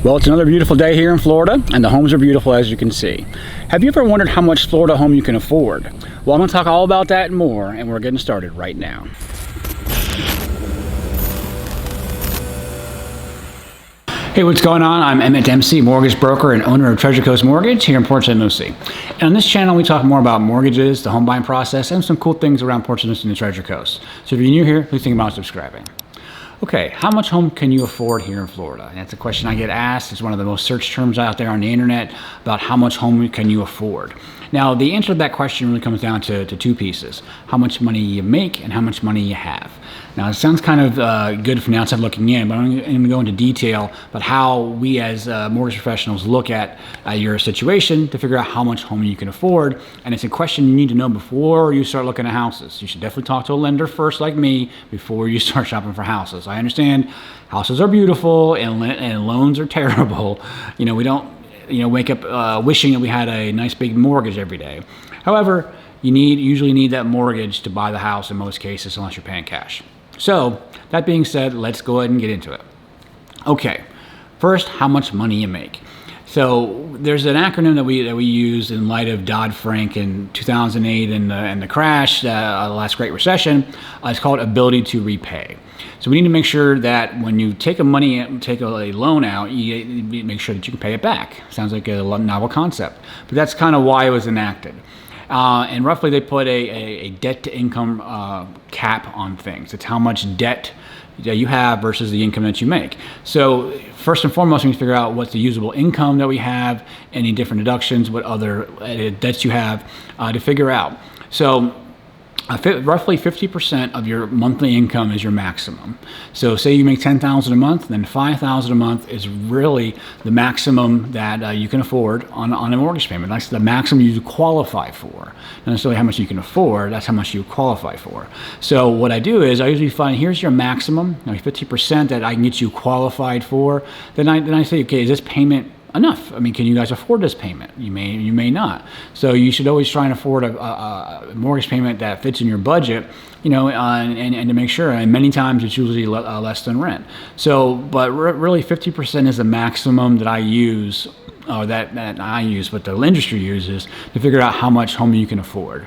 Well, it's another beautiful day here in Florida, and the homes are beautiful as you can see. Have you ever wondered how much Florida home you can afford? Well, I'm going to talk all about that and more, and we're getting started right now. Hey, what's going on? I'm Emmett Dempsey, mortgage broker and owner of Treasure Coast Mortgage here in Port Saint Lucie. And on this channel, we talk more about mortgages, the home buying process, and some cool things around Port Saint Lucie and the Treasure Coast. So if you're new here, please think about subscribing. Okay, how much home can you afford here in Florida? And that's a question I get asked. It's one of the most searched terms out there on the internet about how much home can you afford. Now, the answer to that question really comes down to two pieces: how much money you make and how much money you have. Now, it sounds kind of good from the outside looking in, but I'm going to go into detail about how we as mortgage professionals look at your situation to figure out how much home you can afford. And it's a question you need to know before you start looking at houses. You should definitely talk to a lender first, like me, before you start shopping for houses. I understand houses are beautiful and loans are terrible. You know, we don't wake up wishing that we had a nice big mortgage every day. However, you usually need that mortgage to buy the house in most cases, unless you're paying cash. So that being said, let's go ahead and get into it. Okay, first, how much money you make. So there's an acronym that we use in light of Dodd-Frank in 2008 and the crash, the last Great Recession. It's called ability to repay. So we need to make sure that when you take a loan out, you make sure that you can pay it back. Sounds like a novel concept, but that's kind of why it was enacted. And roughly they put a debt-to-income cap on things. It's how much debt that you have versus the income that you make. So first and foremost, we need to figure out what's the usable income that we have, any different deductions, what other debts you have to figure out. So roughly 50% of your monthly income is your maximum. So say you make $10,000 a month, then $5,000 a month is really the maximum that you can afford on a mortgage payment. That's the maximum you qualify for. Not necessarily how much you can afford, that's how much you qualify for. So what I do is I usually find, here's your maximum, 50% that I can get you qualified for. Then I say, okay, is this payment enough? I mean, can you guys afford this payment? You may not. So you should always try and afford a mortgage payment that fits in your budget, and to make sure. And many times it's usually less than rent. So, but really 50% is the maximum that I use, or that I use, but the industry uses to figure out how much home you can afford.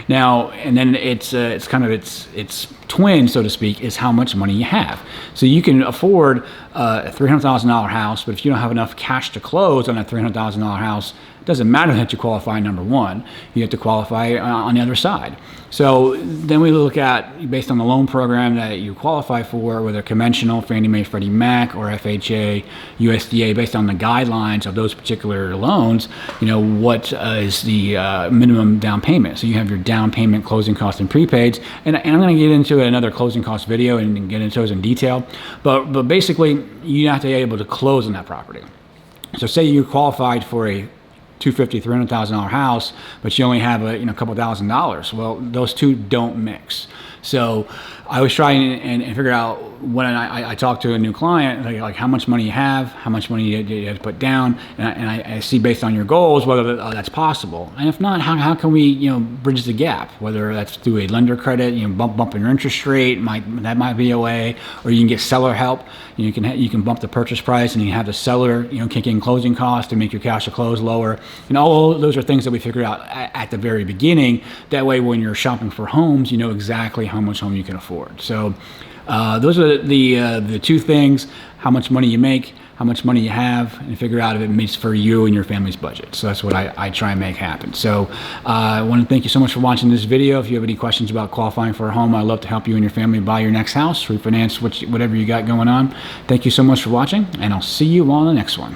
Now, and then it's kind of its twin, so to speak, is how much money you have. So you can afford a $300,000 house, but if you don't have enough cash to close on that $300,000 house, it doesn't matter that you qualify number one. You have to qualify on the other side. So then we look at, based on the loan program that you qualify for, whether conventional, Fannie Mae, Freddie Mac, or FHA, USDA, based on the guidelines of those particular loans, what is the minimum down payment. So you have your down payment, closing costs, and prepaids. And I'm going to get into another closing cost video and get into those in detail. But basically, you have to be able to close on that property. So say you qualified for a $250,000, $300,000 house, but you only have a couple $1,000s. Well, those two don't mix. So I was trying and figure out, when I talk to a new client, like how much money you have, how much money you have to put down, and I see based on your goals whether that's possible. And if not, how can we bridge the gap? Whether that's through a lender credit, bumping your interest rate, that might be a way, or you can get seller help. You can bump the purchase price, and you have the seller kick in closing costs to make your cash to close lower. All those are things that we figure out at the very beginning. That way, when you're shopping for homes, you know exactly how much home you can afford. So those are the two things: how much money you make, how much money you have, and figure out if it meets for you and your family's budget. So that's what I try and make happen. So I want to thank you so much for watching this video. If you have any questions about qualifying for a home, I'd love to help you and your family buy your next house, refinance, whatever you got going on. Thank you so much for watching, and I'll see you on the next one.